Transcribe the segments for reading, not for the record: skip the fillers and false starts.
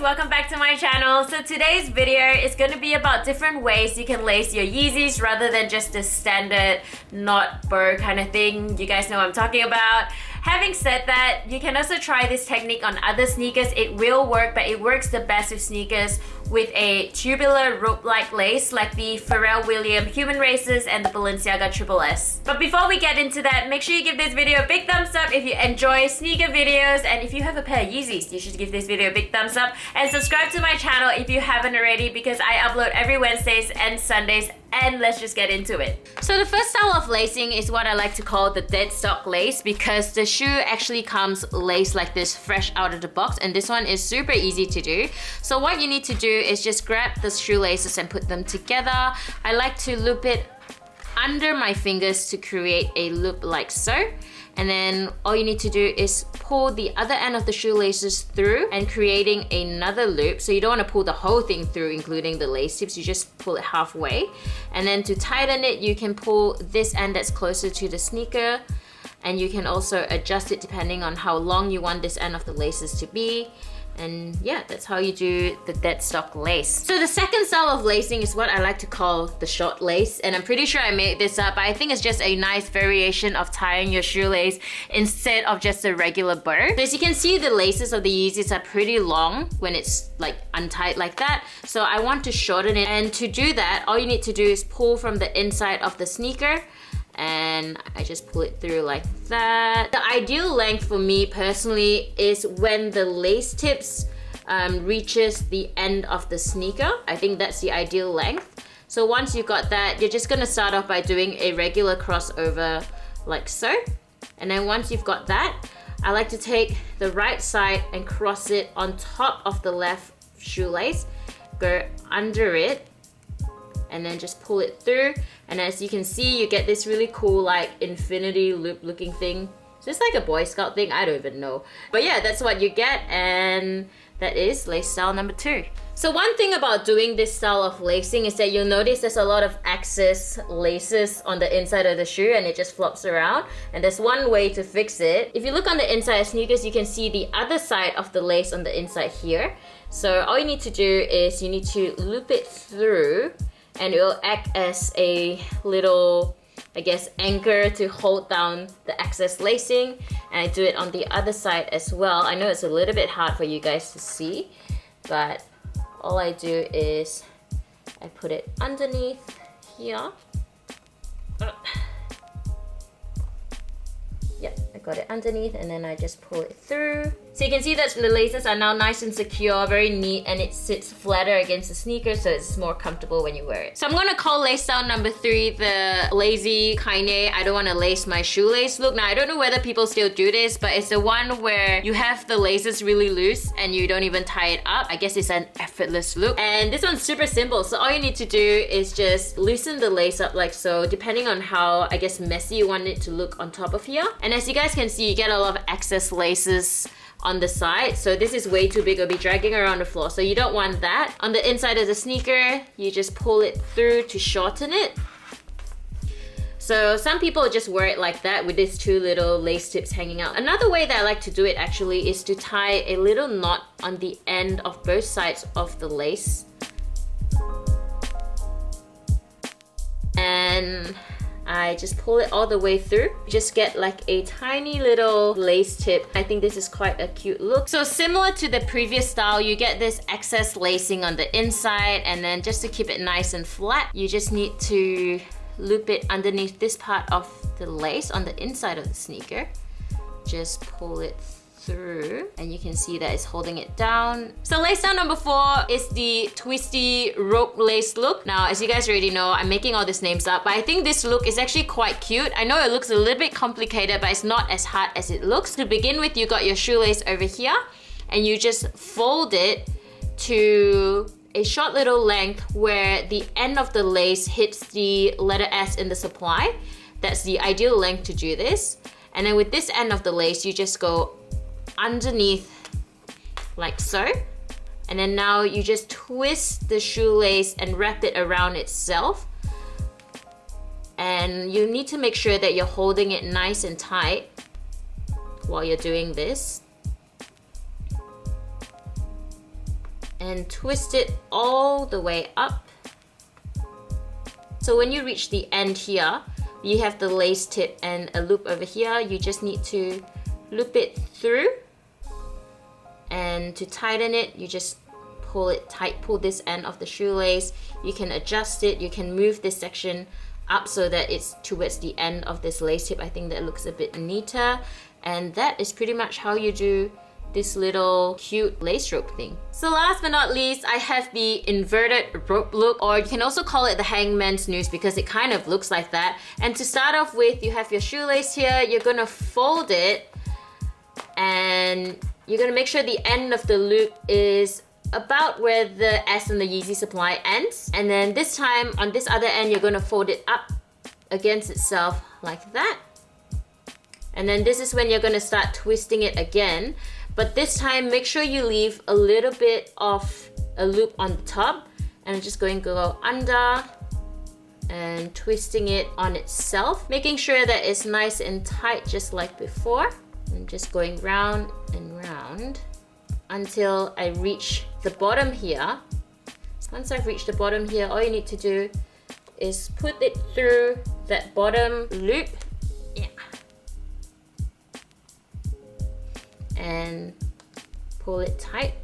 welcome back to my channel. So today's video is going to be about different ways you can lace your Yeezys rather than just the standard knot bow kind of thing. You guys know what I'm talking about. Having said that, you can also try this technique on other sneakers. It will work, but it works the best with sneakers with a tubular rope-like lace like the Pharrell Williams Human Races and the Balenciaga Triple S. But before we get into that, make sure you give this video a big thumbs up if you enjoy sneaker videos, and if you have a pair of Yeezys, you should give this video a big thumbs up and subscribe to my channel if you haven't already, because I upload every Wednesdays and Sundays. And let's just get into it. So the first style of lacing is what I like to call the Deadstock Lace, because the shoe actually comes laced like this fresh out of the box, and this one is super easy to do. So what you need to do is just grab the shoelaces and put them together. I like to loop it under my fingers to create a loop like so. And then all you need to do is pull the other end of the shoelaces through and creating another loop. So you don't want to pull the whole thing through, including the lace tips. You just pull it halfway. And then to tighten it, you can pull this end that's closer to the sneaker. And you can also adjust it depending on how long you want this end of the laces to be. And yeah, that's how you do the Deadstock Lace. So the second style of lacing is what I like to call the short lace, and I'm pretty sure I made this up, but I think it's just a nice variation of tying your shoelace instead of just a regular bow. So as you can see, the laces of the Yeezys are pretty long when it's like untied like that, so I want to shorten it. And to do that, all you need to do is pull from the inside of the sneaker, and I just pull it through like that. The ideal length for me personally is when the lace tips reaches the end of the sneaker. I think that's the ideal length. So once you've got that, you're just gonna start off by doing a regular crossover like so. And then once you've got that, I like to take the right side and cross it on top of the left shoelace, go under it, and then just pull it through. And as you can see, you get this really cool like infinity loop looking thing. So it's like a Boy Scout thing, I don't even know. But yeah, that's what you get, and that is lace style number 2. So one thing about doing this style of lacing is that you'll notice there's a lot of excess laces on the inside of the shoe and it just flops around. And there's one way to fix it. If you look on the inside of sneakers, you can see the other side of the lace on the inside here. So all you need to do is you need to loop it through, and it will act as a little, I guess, anchor to hold down the excess lacing. And I do it on the other side as well. I know it's a little bit hard for you guys to see, but all I do is I put it underneath here. Yep, I got it underneath, and then I just pull it through. So you can see that the laces are now nice and secure, very neat, and it sits flatter against the sneaker, so it's more comfortable when you wear it. So I'm gonna call lace style number 3 the lazy kinda I don't wanna lace my shoelace look. Now I don't know whether people still do this, but it's the one where you have the laces really loose and you don't even tie it up. I guess it's an effortless look. And this one's super simple, so all you need to do is just loosen the lace up like so, depending on how, I guess, messy you want it to look on top of here. And as you guys can see, you get a lot of excess laces on the side, so this is way too big. It'll be dragging around the floor, so you don't want that. On the inside of the sneaker, you just pull it through to shorten it. So some people just wear it like that with these 2 little lace tips hanging out. Another way that I like to do it actually is to tie a little knot on the end of both sides of the lace. And I just pull it all the way through. Just get like a tiny little lace tip. I think this is quite a cute look. So similar to the previous style, you get this excess lacing on the inside, and then just to keep it nice and flat, you just need to loop it underneath this part of the lace on the inside of the sneaker. Just pull it through, and you can see that it's holding it down. So lace style number 4 is the twisty rope lace look. Now, as you guys already know, I'm making all these names up, but I think this look is actually quite cute. I know it looks a little bit complicated, but it's not as hard as it looks. To begin with, you got your shoelace over here, and you just fold it to a short little length where the end of the lace hits the letter S in the supply. That's the ideal length to do this. And then with this end of the lace, you just go underneath like so, and then now you just twist the shoelace and wrap it around itself, and you need to make sure that you're holding it nice and tight while you're doing this. and twist it all the way up. So when you reach the end here, you have the lace tip and a loop over here. You just need to loop it through, and to tighten it, you just pull it tight, pull this end of the shoelace. You can adjust it, you can move this section up so that it's towards the end of this lace tip. I think that looks a bit neater, and that is pretty much how you do this little cute lace rope thing. So last but not least, I have the inverted rope look, or you can also call it the hangman's noose because it kind of looks like that. And to start off with, you have your shoelace here. You're gonna fold it, and you're gonna make sure the end of the loop is about where the S in the Yeezy supply ends. And then this time, on this other end, you're gonna fold it up against itself like that. And then this is when you're gonna start twisting it again. But this time, make sure you leave a little bit of a loop on the top. And I'm just going to go under and twisting it on itself, making sure that it's nice and tight just like before. And just going round and round until I reach the bottom here. Once I've reached the bottom here, all you need to do is put it through that bottom loop. Yeah. And pull it tight.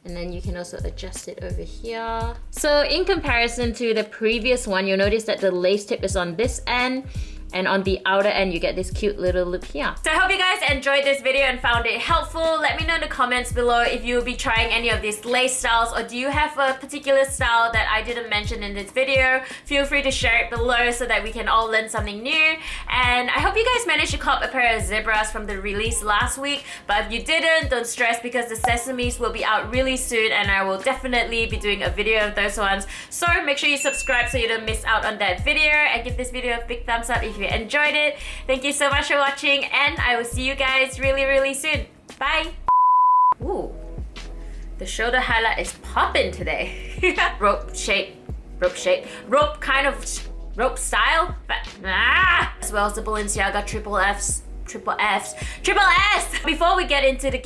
And then you can also adjust it over here. So in comparison to the previous one, you'll notice that the lace tip is on this end, and on the outer end you get this cute little loop here. So I hope you guys enjoyed this video and found it helpful. Let me know in the comments below if you'll be trying any of these lace styles, or do you have a particular style that I didn't mention in this video. Feel free to share it below so that we can all learn something new. And I hope you guys managed to cop a pair of zebras from the release last week, but if you didn't, don't stress because the sesames will be out really soon, and I will definitely be doing a video of those ones. So make sure you subscribe so you don't miss out on that video, and give this video a big thumbs up if you enjoyed it. Thank you so much for watching, and I will see you guys really soon. Bye. Ooh, the shoulder highlight is popping today. rope kind of rope style, but as well as the Balenciaga triple S. Before we get into the